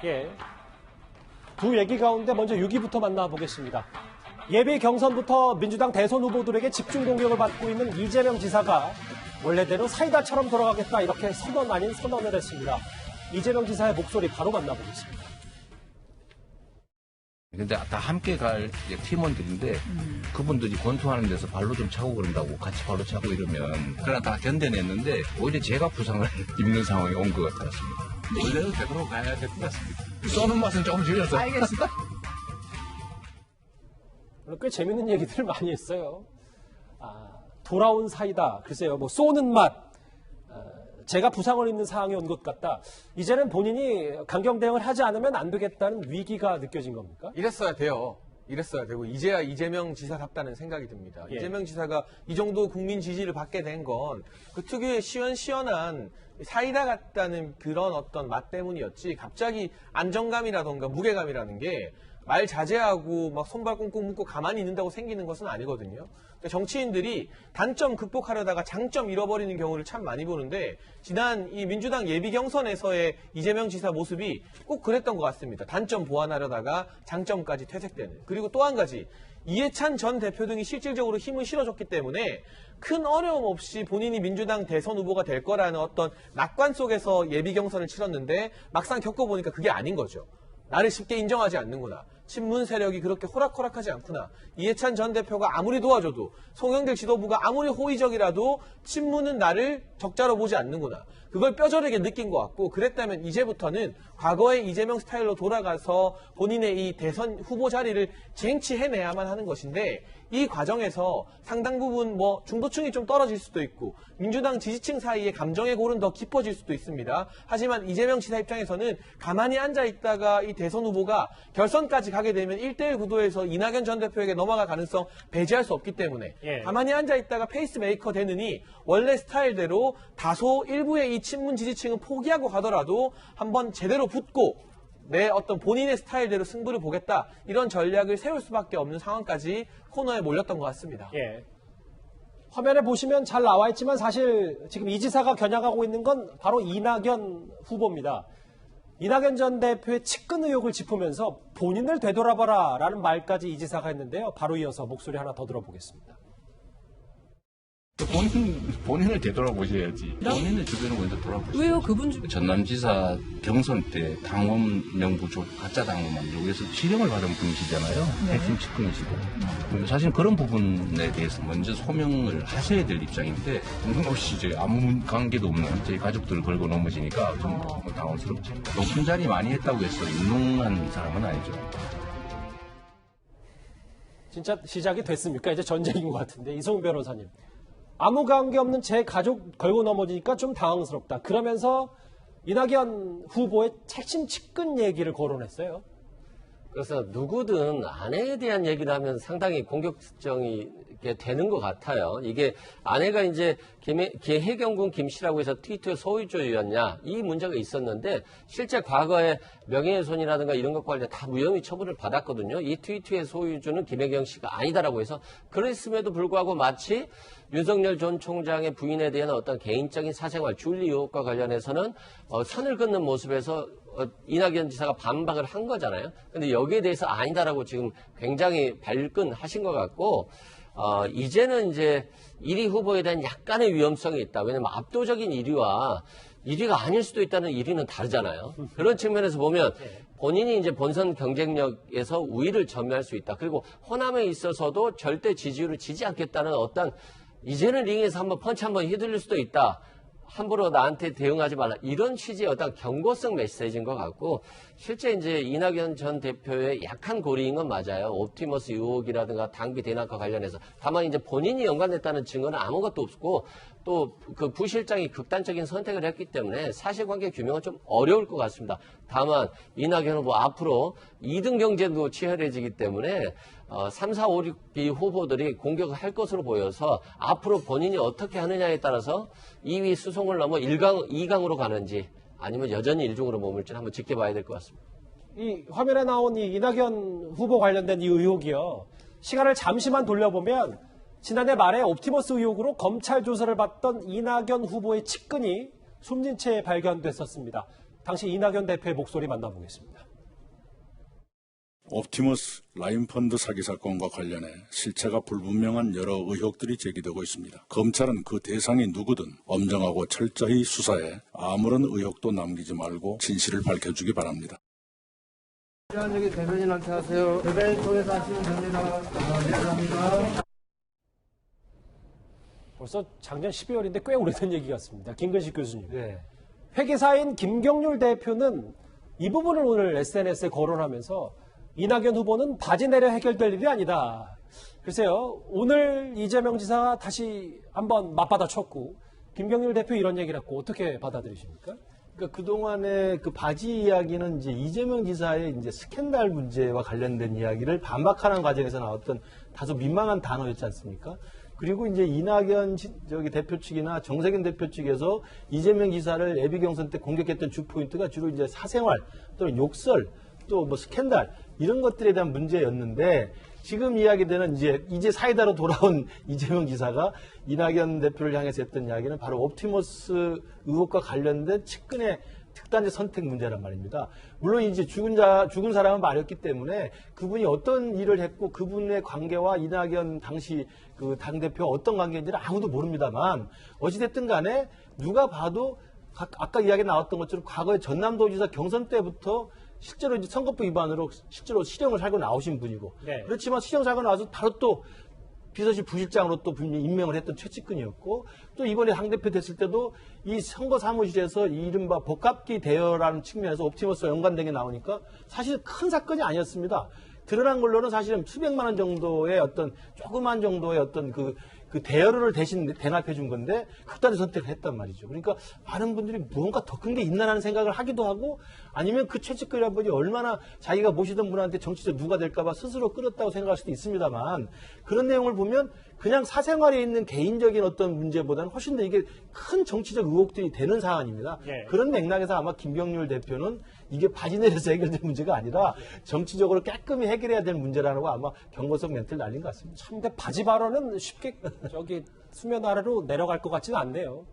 예. 두 얘기 가운데 먼저 6위부터 만나보겠습니다. 예비 경선부터 민주당 대선 후보들에게 집중 공격을 받고 있는 이재명 지사가 원래대로 사이다처럼 돌아가겠다 이렇게 선언 아닌 선언을 했습니다. 이재명 지사의 목소리 바로 만나보겠습니다. 근데 다 함께 갈 팀원들인데 그분들이 권투하는 데서 발로 좀 차고 그런다고 같이 발로 차고 이러면 그러나 다 견뎌냈는데 오히려 제가 부상을 입는 상황이 온 것 같습니다. 원래는 되도록 가야 될 것 같습니다. 쏘는 맛은 조금 줄여서. 알겠습니다. 꽤 재밌는 얘기들을 많이 했어요. 돌아온 사이다. 글쎄요, 뭐 쏘는 맛. 제가 부상을 입는 상황이 온 것 같다. 이제는 본인이 강경 대응을 하지 않으면 안 되겠다는 위기가 느껴진 겁니까? 이랬어야 돼요. 이랬어야 되고 이제야 이재명 지사답다는 생각이 듭니다. 예. 이재명 지사가 이 정도 국민 지지를 받게 된 건 그 특유의 시원시원한 사이다 같다는 그런 어떤 맛 때문이었지 갑자기 안정감이라던가 무게감이라는 게 말 자제하고 막 손발 꽁꽁 묶고 가만히 있는다고 생기는 것은 아니거든요. 그러니까 정치인들이 단점 극복하려다가 장점 잃어버리는 경우를 참 많이 보는데 지난 이 민주당 예비 경선에서의 이재명 지사 모습이 꼭 그랬던 것 같습니다. 단점 보완하려다가 장점까지 퇴색되는. 그리고 또 한 가지 이해찬 전 대표 등이 실질적으로 힘을 실어줬기 때문에 큰 어려움 없이 본인이 민주당 대선 후보가 될 거라는 어떤 낙관 속에서 예비 경선을 치렀는데 막상 겪어보니까 그게 아닌 거죠. 나를 쉽게 인정하지 않는구나. 친문 세력이 그렇게 호락호락하지 않구나. 이해찬 전 대표가 아무리 도와줘도 송영길 지도부가 아무리 호의적이라도 친문은 나를 적자로 보지 않는구나. 그걸 뼈저리게 느낀 것 같고 그랬다면 이제부터는 과거의 이재명 스타일로 돌아가서 본인의 이 대선 후보 자리를 쟁취해내야만 하는 것인데 이 과정에서 상당 부분 뭐 중도층이 좀 떨어질 수도 있고 민주당 지지층 사이에 감정의 골은 더 깊어질 수도 있습니다. 하지만 이재명 지사 입장에서는 가만히 앉아있다가 이 대선 후보가 결선까지 가게 되면 1대1 구도에서 이낙연 전 대표에게 넘어갈 가능성 배제할 수 없기 때문에 가만히 앉아있다가 페이스메이커 되느니 원래 스타일대로 다소 일부의 이 친문 지지층은 포기하고 가더라도 한번 제대로 붙고 내 어떤 본인의 스타일대로 승부를 보겠다 이런 전략을 세울 수밖에 없는 상황까지 코너에 몰렸던 것 같습니다. 예. 화면에 보시면 잘 나와 있지만 사실 지금 이 지사가 겨냥하고 있는 건 바로 이낙연 후보입니다. 이낙연 전 대표의 측근 의혹을 짚으면서 본인을 되돌아봐라 라는 말까지 이 지사가 했는데요. 바로 이어서 목소리 하나 더 들어보겠습니다. 본인을 되돌아보셔야지. 본인의 주변을 먼저 돌아보시죠. 왜요? 그분 전남지사 경선 때 당원 명부 가짜 당원 만들기 위해서 지령을 받은 분이시잖아요. 핵심 측근이시고. 사실 그런 부분에 대해서 먼저 소명을 하셔야 될 입장인데 없이 저희 아무 관계도 없는 저희 가족들을 걸고 넘어지니까 좀 당황스럽죠. 높은 자리 많이 했다고 해서 유능한 사람은 아니죠. 진짜 시작이 됐습니까? 이제 전쟁인 것 같은데. 이성훈 변호사님. 아무 관계없는 제 가족 걸고 넘어지니까 좀 당황스럽다. 그러면서 이낙연 후보의 핵심 측근 얘기를 거론했어요. 그래서 누구든 아내에 대한 얘기를 하면 상당히 공격성이 되는 것 같아요. 이게 아내가 이제 해경군 김씨라고 해서 트위터의 소유주였냐 이 문제가 있었는데 실제 과거에 명예훼손이라든가 이런 것과 관련 다 무혐의 처분을 받았거든요. 이 트위터의 소유주는 김혜경 씨가 아니다라고 해서 그랬음에도 불구하고 마치 윤석열 전 총장의 부인에 대한 어떤 개인적인 사생활 줄리 의혹과 관련해서는 선을 긋는 모습에서 이낙연 지사가 반박을 한 거잖아요. 근데 여기에 대해서 아니다라고 지금 굉장히 발끈하신 것 같고 이제는 이제 1위 후보에 대한 약간의 위험성이 있다. 왜냐면 압도적인 1위가 아닐 수도 있다는 1위는 다르잖아요. 그런 측면에서 보면 본인이 이제 본선 경쟁력에서 우위를 점유할 수 있다. 그리고 호남에 있어서도 절대 지지율을 지지 않겠다는 어떤 이제는 링에서 한번 펀치 한번 휘둘릴 수도 있다. 함부로 나한테 대응하지 말라. 이런 취지의 어떤 경고성 메시지인 것 같고, 실제 이제 이낙연 전 대표의 약한 고리인 건 맞아요. 옵티머스 의혹이라든가 당비 대납과 관련해서. 다만 이제 본인이 연관됐다는 증거는 아무것도 없고, 또 그 부실장이 극단적인 선택을 했기 때문에 사실관계 규명은 좀 어려울 것 같습니다. 다만 이낙연 후보 앞으로 2등 경쟁도 치열해지기 때문에 3, 4, 5, 6위 후보들이 공격을 할 것으로 보여서 앞으로 본인이 어떻게 하느냐에 따라서 2위 수송을 넘어 1강, 2강으로 가는지 아니면 여전히 1중으로 머물지 한번 지켜봐야 될 것 같습니다. 이 화면에 나온 이 이낙연 후보 관련된 이 의혹이요. 시간을 잠시만 돌려보면 지난해 말에 옵티머스 의혹으로 검찰 조사를 받던 이낙연 후보의 측근이 숨진 채 발견됐었습니다. 당시 이낙연 대표의 목소리 만나보겠습니다. 옵티머스 라인펀드 사기 사건과 관련해 실체가 불분명한 여러 의혹들이 제기되고 있습니다. 검찰은 그 대상이 누구든 엄정하고 철저히 수사해 아무런 의혹도 남기지 말고 진실을 밝혀주기 바랍니다. 저기 대변인한테 하세요. 대변인 통해서 하시면 됩니다. 네, 감사합니다. 벌써 작년 12월인데 꽤 오래된 얘기 같습니다. 김근식 교수님. 네. 회계사인 김경률 대표는 이 부분을 오늘 SNS에 거론하면서 이낙연 후보는 바지 내려 해결될 일이 아니다. 글쎄요, 오늘 이재명 지사 다시 한번 맞받아 쳤고, 김경률 대표 이런 얘기를 했고, 어떻게 받아들이십니까? 그러니까 그동안의 그 바지 이야기는 이제 이재명 지사의 이제 스캔들 문제와 관련된 이야기를 반박하는 과정에서 나왔던 다소 민망한 단어였지 않습니까? 그리고 이제 이낙연 대표 측이나 정세균 대표 측에서 이재명 지사를 예비 경선 때 공격했던 주 포인트가 주로 이제 사생활 또는 욕설 또 뭐 스캔들 이런 것들에 대한 문제였는데 지금 이야기되는 이제 사이다로 돌아온 이재명 지사가 이낙연 대표를 향해서 했던 이야기는 바로 옵티머스 의혹과 관련된 측근의 특단적 선택 문제란 말입니다. 물론 이제 죽은 사람은 말했기 때문에 그분이 어떤 일을 했고 그분의 관계와 이낙연 당시 그 당대표가 어떤 관계인지는 아무도 모릅니다만 어찌됐든 간에 누가 봐도 아까 이야기 나왔던 것처럼 과거에 전남도지사 경선 때부터 실제로 이제 선거법 위반으로 실제로 실형을 살고 나오신 분이고 네. 그렇지만 실형 살고 나서 바로 또 비서실 부실장으로 또 분명히 임명을 했던 최측근이었고 또 이번에 당대표 됐을 때도 이 선거 사무실에서 이 이른바 복합기 대여라는 측면에서 옵티머스와 연관된 게 나오니까 사실 큰 사건이 아니었습니다. 드러난 걸로는 사실은 수백만 원 정도의 어떤 조그만 정도의 어떤 그 대여료를 대신 대납해 준 건데 극단의 선택을 했단 말이죠. 그러니까 많은 분들이 무언가 더 큰 게 있나라는 생각을 하기도 하고 아니면 그 최측근이라는 분이 얼마나 자기가 모시던 분한테 정치적 누가 될까봐 스스로 끌었다고 생각할 수도 있습니다만 그런 내용을 보면 그냥 사생활에 있는 개인적인 어떤 문제보다는 훨씬 더 이게 큰 정치적 의혹들이 되는 사안입니다. 예. 그런 맥락에서 아마 김경률 대표는 이게 바지 내려서 해결될 문제가 아니라 정치적으로 깔끔히 해결해야 될 문제라고 아마 경고성 멘트를 날린 것 같습니다. 참, 근데 바지 발언은 쉽게 수면 아래로 내려갈 것 같지는 않네요.